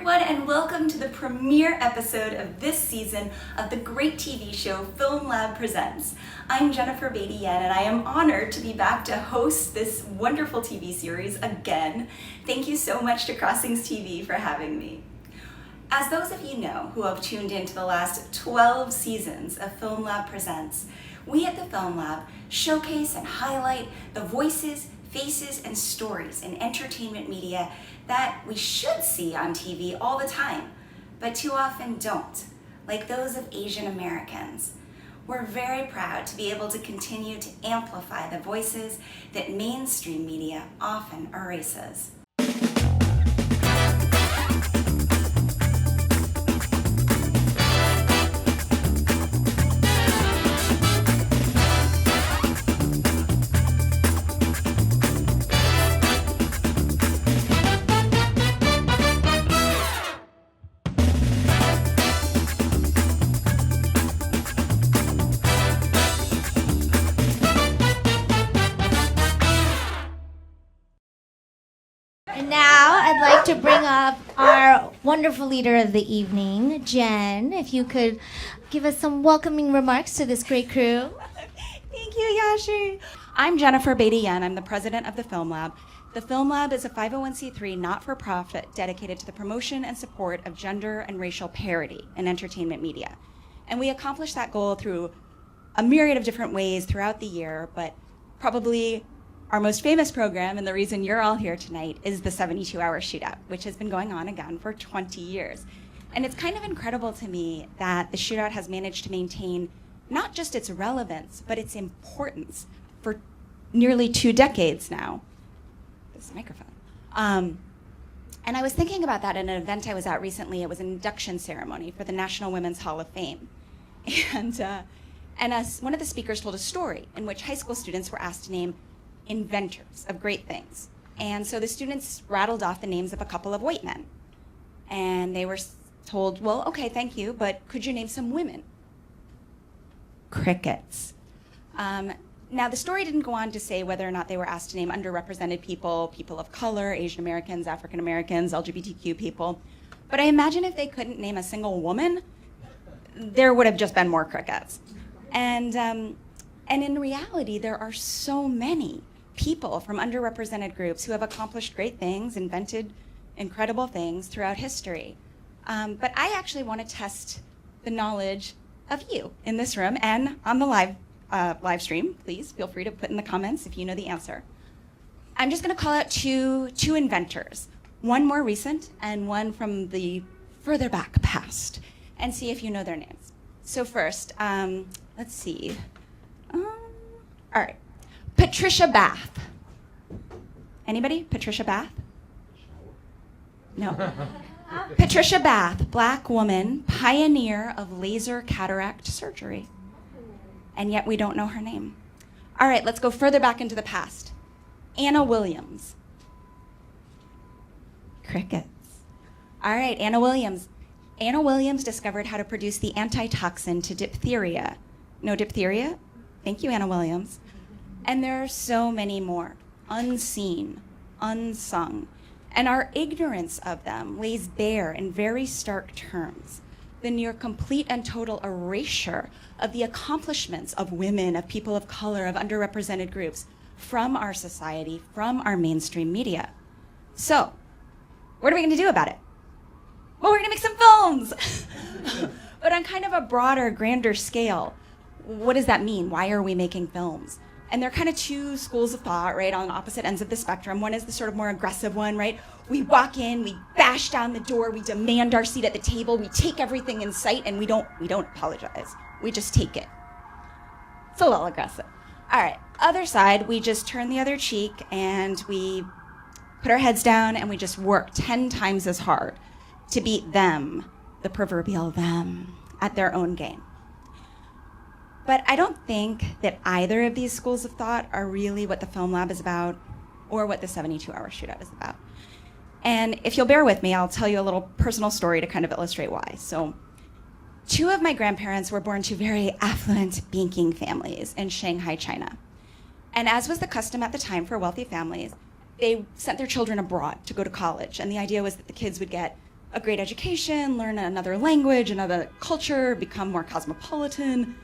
everyone, and welcome to the premiere episode of this season of the great TV show Film Lab Presents. I'm Jennifer Beatty Yen, and I am honored to be back to host this wonderful TV series again. Thank you so much to Crossings TV for having me. As those of you know who have tuned into the last 12 seasons of Film Lab Presents, we at the Film Lab showcase and highlight the voices, faces, and stories in entertainment media that we should see on TV all the time, but too often don't, like those of Asian Americans. We're very proud to be able to continue to amplify the voices that mainstream media often erases. And now I'd like to bring up our wonderful leader of the evening, Jen. If you could give us some welcoming remarks to this great crew. Thank you, Yashi. I'm Jennifer Beatty Yen. I'm the president of the Film Lab. The Film Lab is a 501c3 not-for-profit dedicated to the promotion and support of gender and racial parity in entertainment media. And we accomplish that goal through a myriad of different ways throughout the year, but probably our most famous program, and the reason you're all here tonight, is the 72-hour shootout, which has been going on again for 20 years. And it's kind of incredible to me that the shootout has managed to maintain not just its relevance, but its importance for nearly 2 decades now. This microphone. And I was thinking about that at an event I was at recently. It was an induction ceremony for the National Women's Hall of Fame. And one of the speakers told a story in which high school students were asked to name inventors of great things. And so the students rattled off the names of a couple of white men. And they were told, well, okay, thank you, but could you name some women? Crickets. Now, the story didn't go on to say whether or not they were asked to name underrepresented people, people of color, Asian Americans, African Americans, LGBTQ people. But I imagine if they couldn't name a single woman, there would have just been more crickets. And in reality, there are so many people from underrepresented groups who have accomplished great things, invented incredible things throughout history. But I actually want to test the knowledge of you in this room and on the live stream. Please feel free to put in the comments if you know the answer. I'm just going to call out two inventors, one more recent and one from the further back past, and see if you know their names. So first, let's see. All right, Patricia Bath. Anybody? Patricia Bath? No. Patricia Bath, Black woman, pioneer of laser cataract surgery. And yet we don't know her name. All right, let's go further back into the past. Anna Williams. Crickets. All right, Anna Williams. Anna Williams discovered how to produce the antitoxin to diphtheria. No diphtheria? Thank you, Anna Williams. And there are so many more, unseen, unsung. And our ignorance of them lays bare in very stark terms the near complete and total erasure of the accomplishments of women, of people of color, of underrepresented groups from our society, from our mainstream media. So, what are we going to do about it? Well, we're going to make some films! But on kind of a broader, grander scale, what does that mean? Why are we making films? And there are kind of two schools of thought, right, on opposite ends of the spectrum. One is the sort of more aggressive one, right? We walk in, we bash down the door, we demand our seat at the table, we take everything in sight, and we don't apologize. We just take it. It's a little aggressive. All right, other side, we just turn the other cheek and we put our heads down and we just work 10 times as hard to beat them, the proverbial them, at their own game. But I don't think that either of these schools of thought are really what the Film Lab is about or what the 72-hour shootout is about. And if you'll bear with me, I'll tell you a little personal story to kind of illustrate why. So 2 of my grandparents were born to very affluent banking families in Shanghai, China. And as was the custom at the time for wealthy families, they sent their children abroad to go to college. And the idea was that the kids would get a great education, learn another language, another culture, become more cosmopolitan,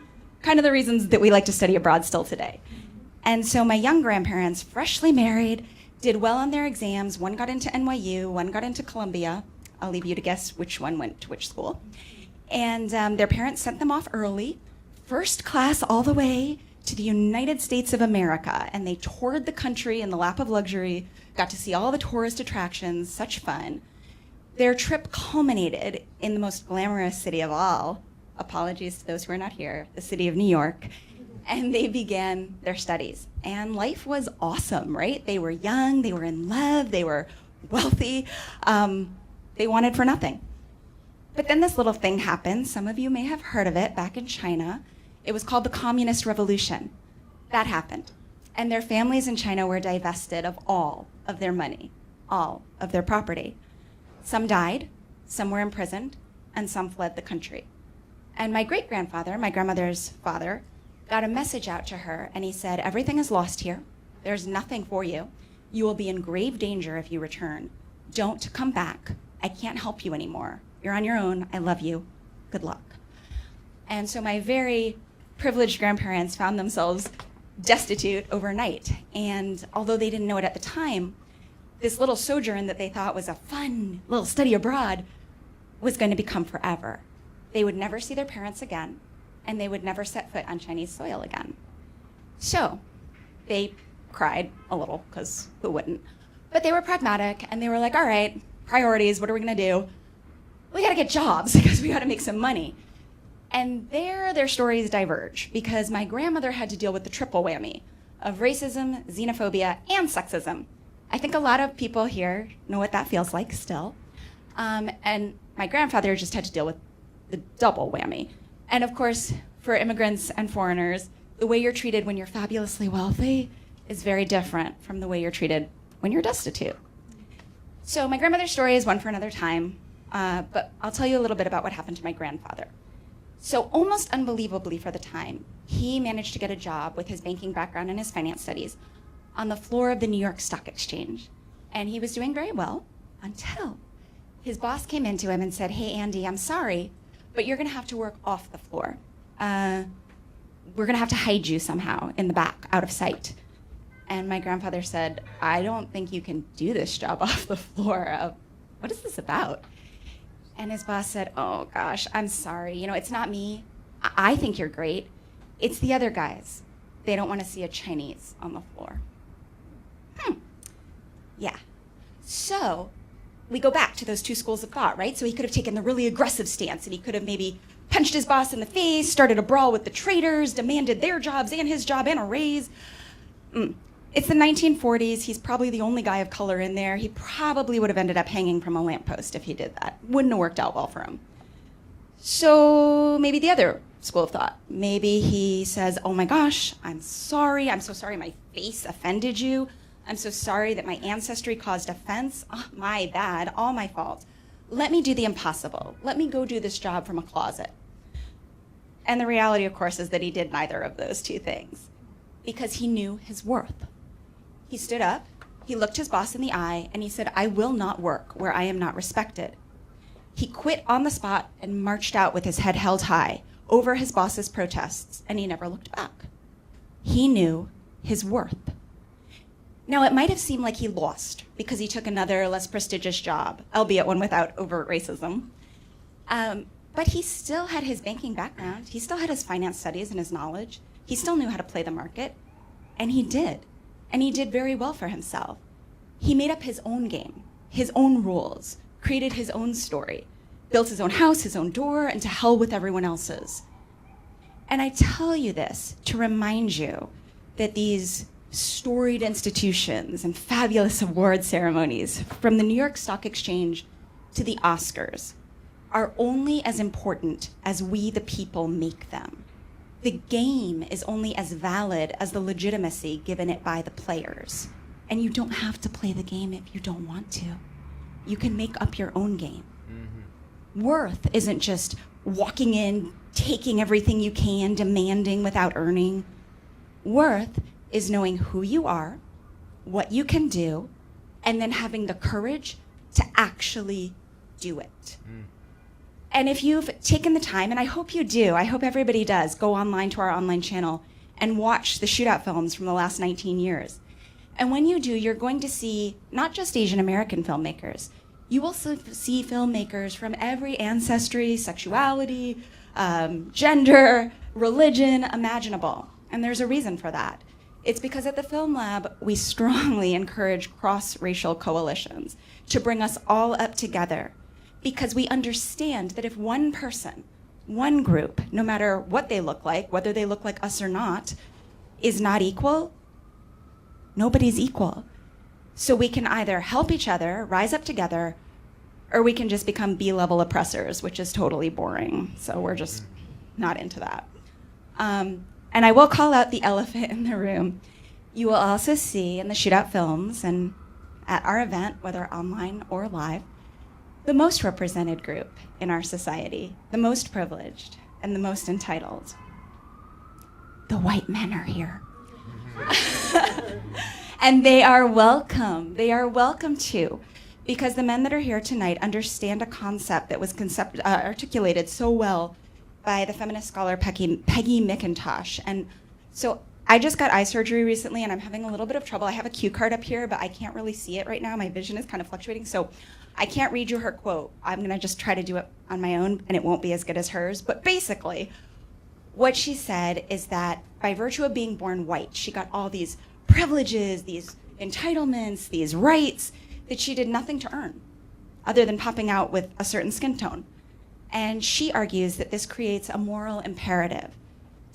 kind of the reasons that we like to study abroad still today. And so my young grandparents, freshly married, did well on their exams. One got into NYU, one got into Columbia. I'll leave you to guess which one went to which school. And their parents sent them off early, first class all the way to the United States of America. And they toured the country in the lap of luxury, got to see all the tourist attractions, such fun. Their trip culminated in the most glamorous city of all, apologies to those who are not here, the city of New York. And they began their studies. And life was awesome, right? They were young, they were in love, they were wealthy. They wanted for nothing. But then this little thing happened. Some of you may have heard of it back in China. It was called the Communist Revolution. That happened. And their families in China were divested of all of their money, all of their property. Some died, some were imprisoned, and some fled the country. And my great-grandfather, my grandmother's father, got a message out to her, and he said, everything is lost here. There's nothing for you. You will be in grave danger if you return. Don't come back. I can't help you anymore. You're on your own. I love you. Good luck. And so my very privileged grandparents found themselves destitute overnight. And although they didn't know it at the time, this little sojourn that they thought was a fun little study abroad was going to become forever. They would never see their parents again, and they would never set foot on Chinese soil again. So they cried a little, because who wouldn't? But they were pragmatic, and they were like, all right, priorities, what are we going to do? We got to get jobs, because we got to make some money. And there their stories diverge, because my grandmother had to deal with the triple whammy of racism, xenophobia, and sexism. I think a lot of people here know what that feels like still. And my grandfather just had to deal with the double whammy. And of course, for immigrants and foreigners, the way you're treated when you're fabulously wealthy is very different from the way you're treated when you're destitute. So my grandmother's story is one for another time, but I'll tell you a little bit about what happened to my grandfather. So almost unbelievably for the time, he managed to get a job with his banking background and his finance studies on the floor of the New York Stock Exchange. And he was doing very well until his boss came into him and said, hey, Andy, I'm sorry, but you're gonna have to work off the floor. We're gonna have to hide you somehow in the back, out of sight. And my grandfather said, I don't think you can do this job off the floor. What is this about? And his boss said, oh gosh, I'm sorry. You know, it's not me. I think you're great. It's the other guys. They don't want to see a Chinese on the floor. Yeah. So we go back to those two schools of thought, right? So he could have taken the really aggressive stance, and he could have maybe punched his boss in the face, started a brawl with the traders, demanded their jobs and his job and a raise. It's the 1940s. He's probably the only guy of color in there. He probably would have ended up hanging from a lamppost if he did that. Wouldn't have worked out well for him. So maybe the other school of thought. Maybe he says, oh my gosh, I'm sorry. I'm so sorry my face offended you. I'm so sorry that my ancestry caused offense. Oh, my bad, all my fault. Let me do the impossible. Let me go do this job from a closet. And the reality, of course, is that he did neither of those two things because he knew his worth. He stood up, he looked his boss in the eye, and he said, I will not work where I am not respected. He quit on the spot and marched out with his head held high over his boss's protests, and he never looked back. He knew his worth. Now, it might have seemed like he lost because he took another less prestigious job, albeit one without overt racism. But he still had his banking background. He still had his finance studies and his knowledge. He still knew how to play the market, and he did. And he did very well for himself. He made up his own game, his own rules, created his own story, built his own house, his own door, and to hell with everyone else's. And I tell you this to remind you that these storied institutions and fabulous award ceremonies, from the New York Stock Exchange to the Oscars, are only as important as we, the people, make them. The game is only as valid as the legitimacy given it by the players. And you don't have to play the game if you don't want to. You can make up your own game. Mm-hmm. Worth isn't just walking in, taking everything you can, demanding without earning. Worth is knowing who you are, what you can do, and then having the courage to actually do it. And if you've taken the time, and I hope you do, I hope everybody does, go online to our online channel and watch the shootout films from the last 19 years. And when you do, you're going to see not just Asian American filmmakers, you will also see filmmakers from every ancestry, sexuality, gender, religion imaginable. And there's a reason for that. It's because at the Film Lab, we strongly encourage cross-racial coalitions to bring us all up together, because we understand that if one person, one group, no matter what they look like, whether they look like us or not, is not equal, nobody's equal. So we can either help each other, rise up together, or we can just become B-level oppressors, which is totally boring. So we're just not into that. And I will call out the elephant in the room. You will also see in the shootout films and at our event, whether online or live, the most represented group in our society, the most privileged and the most entitled. The white men are here. And they are welcome. They are welcome too, because the men that are here tonight understand a concept that was articulated so well by the feminist scholar Peggy McIntosh. And so I just got eye surgery recently and I'm having a little bit of trouble. I have a cue card up here, but I can't really see it right now. My vision is kind of fluctuating. So I can't read you her quote. I'm gonna just try to do it on my own and it won't be as good as hers. But basically, what she said is that by virtue of being born white, she got all these privileges, these entitlements, these rights that she did nothing to earn other than popping out with a certain skin tone. And she argues that this creates a moral imperative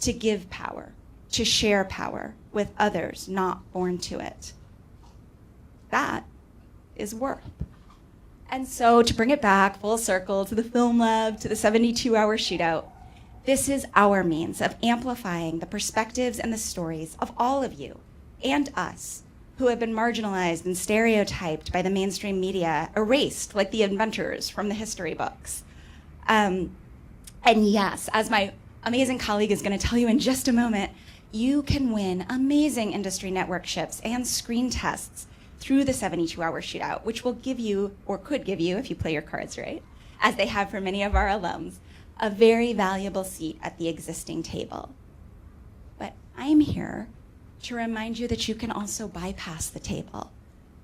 to give power, to share power with others not born to it. That is worth. And so to bring it back full circle to the Film Lab, to the 72-hour shootout, this is our means of amplifying the perspectives and the stories of all of you and us who have been marginalized and stereotyped by the mainstream media, erased like the inventors from the history books. And yes, as my amazing colleague is going to tell you in just a moment, you can win amazing industry networkships and screen tests through the 72-hour shootout, which will give you, or could give you if you play your cards right, as they have for many of our alums, a very valuable seat at the existing table. But I'm here to remind you that you can also bypass the table,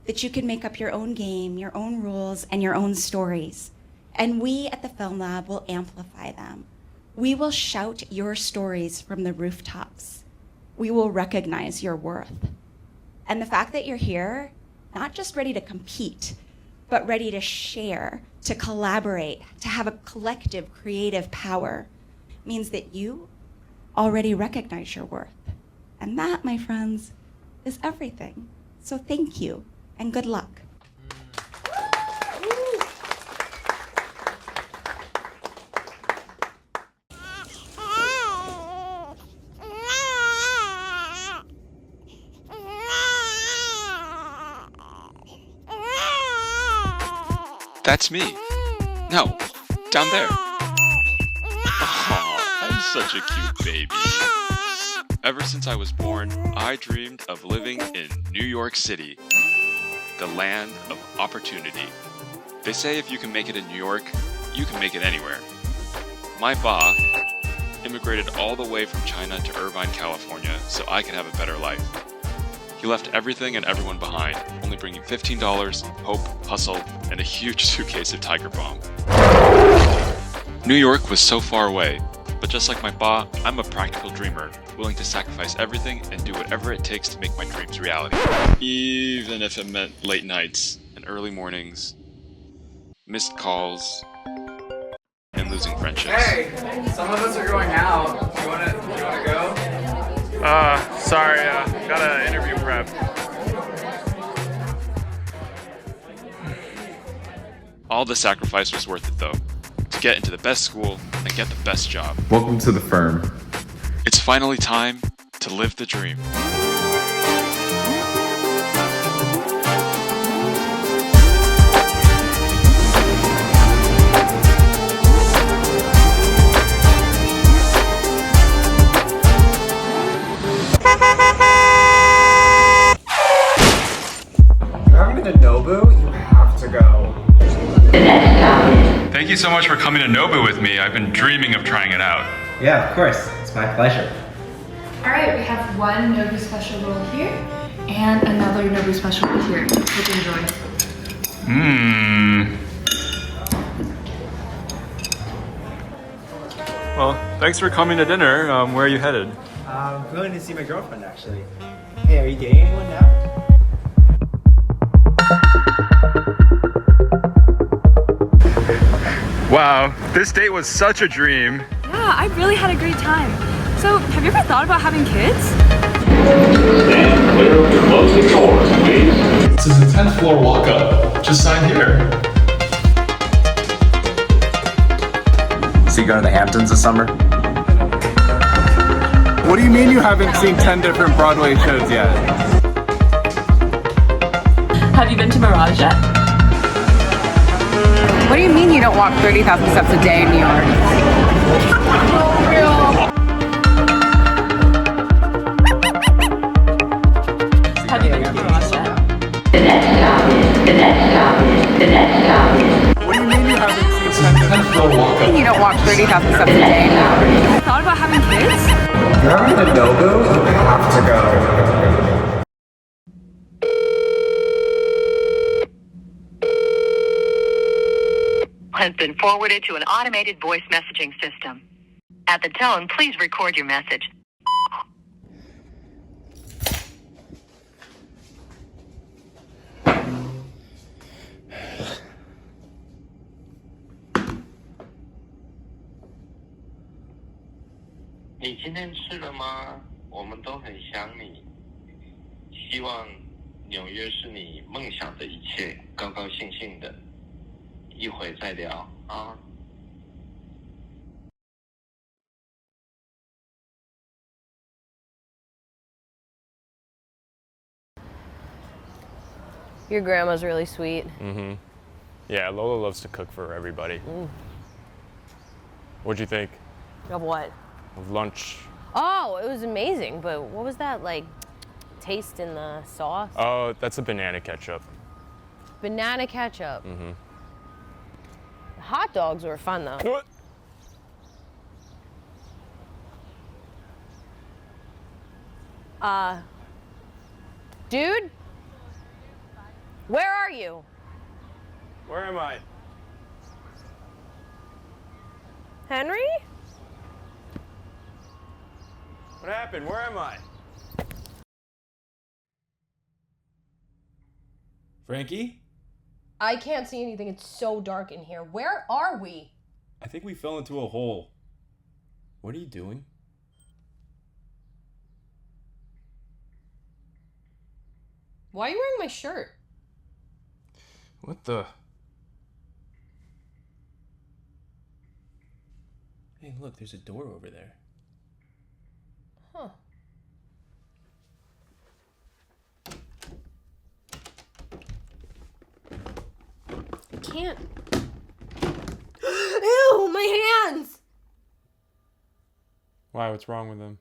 that you can make up your own game, your own rules, and your own stories. And we at the Film Lab will amplify them. We will shout your stories from the rooftops. We will recognize your worth. And the fact that you're here, not just ready to compete, but ready to share, to collaborate, to have a collective creative power, means that you already recognize your worth. And that, my friends, is everything. So thank you, and good luck. That's me. No, down there. Aw, I'm such a cute baby. Ever since I was born, I dreamed of living in New York City, the land of opportunity. They say if you can make it in New York, you can make it anywhere. My ba immigrated all the way from China to Irvine, California, so I could have a better life. He left everything and everyone behind, only bringing $15, hope, hustle, and a huge suitcase of Tiger Balm. New York was so far away, but just like my ba, I'm a practical dreamer, willing to sacrifice everything and do whatever it takes to make my dreams reality. Even if it meant late nights and early mornings, missed calls, and losing friendships. Hey, some of us are going out. You wanna go? Sorry, got an interview prep. All the sacrifice was worth it though, to get into the best school and get the best job. Welcome to the firm. It's finally time to live the dream. If you haven't been to Nobu, you have to go. Thank you so much for coming to Nobu with me. I've been dreaming of trying it out. Yeah, of course. It's my pleasure. All right, we have one Nobu special roll here and another Nobu special roll here. Hope you enjoy. Well, thanks for coming to dinner. Where are you headed? I'm going to see my girlfriend, actually. Hey, are you dating anyone now? Wow, this date was such a dream. Yeah, I really had a great time. So, have you ever thought about having kids? Stand clear of the closing doors, please. This is a 10th floor walk-up. Just sign here. So you going to the Hamptons this summer? What do you mean you haven't seen 10 different Broadway shows yet? Have you been to Mirage yet? What do you mean you don't walk 30,000 steps a day in New York? Have you been to Mirage yet? What do you mean you haven't seen 10 different 10th floor walk-up. You don't walk 30,000 steps a day in New York. Thought about having kids? You're on the Nobu? I have to go. Has been forwarded to an automated voice messaging system. At the tone, please record your message.你今天吃了吗？我们都很想你。希望纽约是你梦想的一切，高高兴兴的。一会再聊啊。Your grandma's really sweet. Mm-hmm. Yeah, Lola loves to cook for everybody. What'd you think Of what? of lunch? Oh, it was amazing, but what was that, like, taste in the sauce? Oh, that's a banana ketchup. Banana ketchup. Mm-hmm. Hot dogs were fun, though. Dude? Where are you? Where am I? Henry? What happened? Where am I? Frankie? I can't see anything. It's so dark in here. Where are we? I think we fell into a hole. What are you doing? Why are you wearing my shirt? What the? Hey, look, there's a door over there. Huh. I can't. Ew, my hands! Why? What's wrong with them?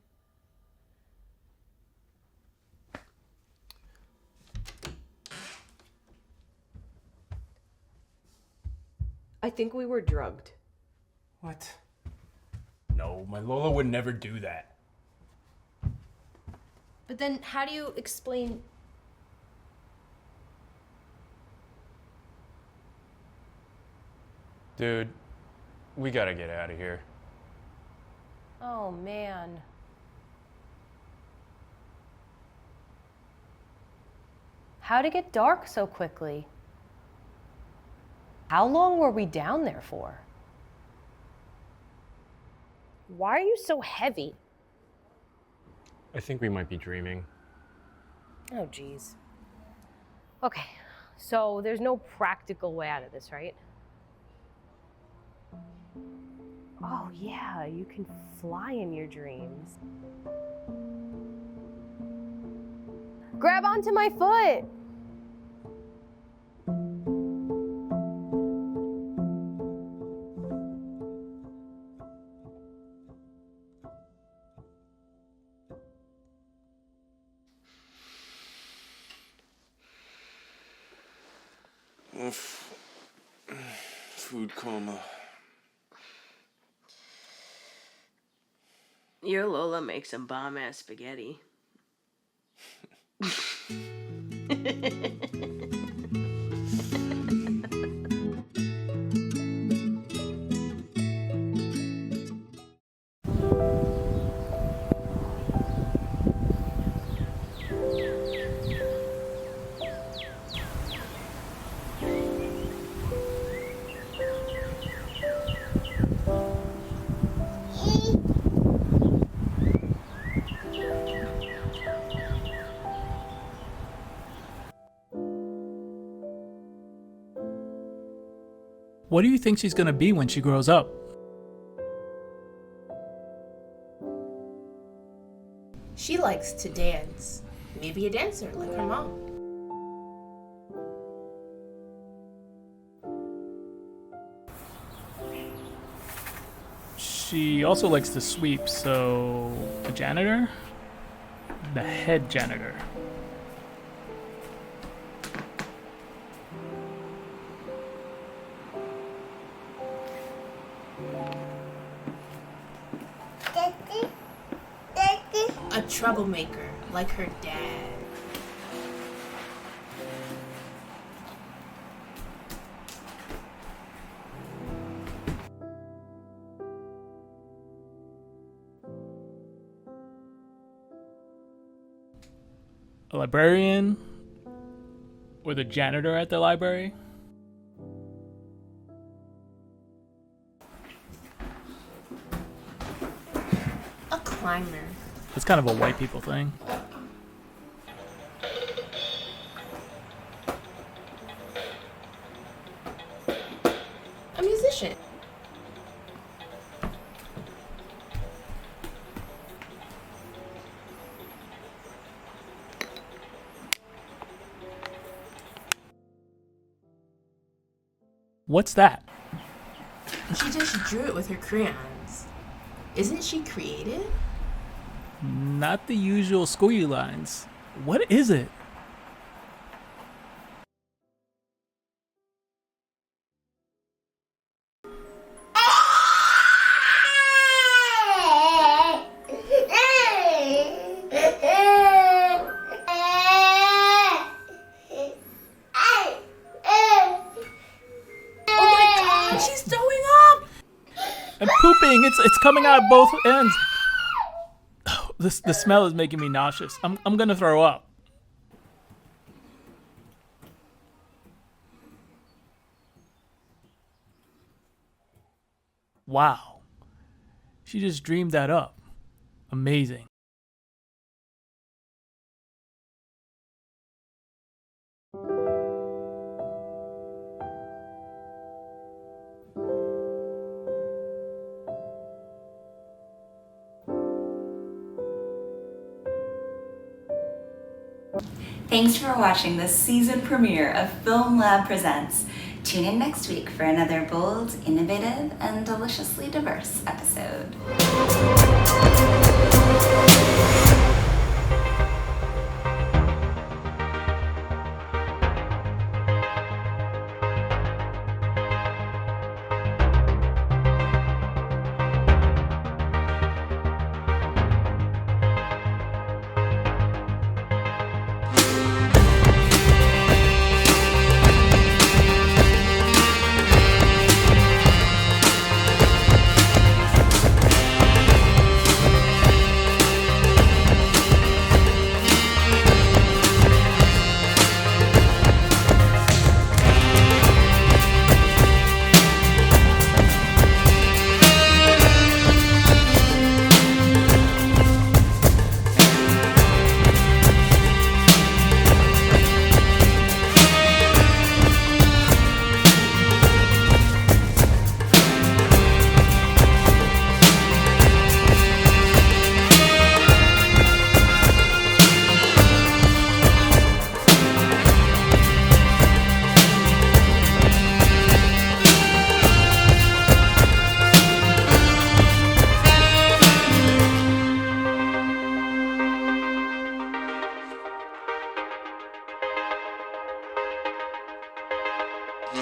I think we were drugged. What? No, my Lola would never do that. But then how do you explain... Dude, we gotta get out of here. Oh, man. How'd it get dark so quickly? How long were we down there for? Why are you so heavy? I think we might be dreaming. Oh, geez. Okay, so there's no practical way out of this, right? Oh, yeah, you can fly in your dreams. Grab onto my foot! Food coma. Your Lola makes some bomb-ass spaghetti. What do you think she's gonna be when she grows up? She likes to dance. Maybe a dancer like her mom. She also likes to sweep, so the janitor? The head janitor. A troublemaker like her dad. A librarian? Or the janitor at the library? A climber. It's kind of a white people thing. A musician. What's that? She just drew it with her crayons. Isn't she creative? Not the usual squiggy lines. What is it? Oh my god, she's throwing up! I'm pooping. It's coming out both ends. The smell is making me nauseous. I'm gonna throw up. Wow. She just dreamed that up. Amazing. Thanks for watching the season premiere of Film Lab Presents. Tune in next week for another bold, innovative, and deliciously diverse episode.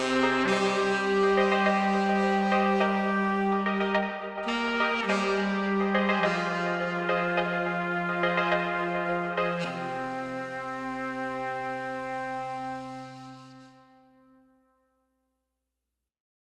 Thank you.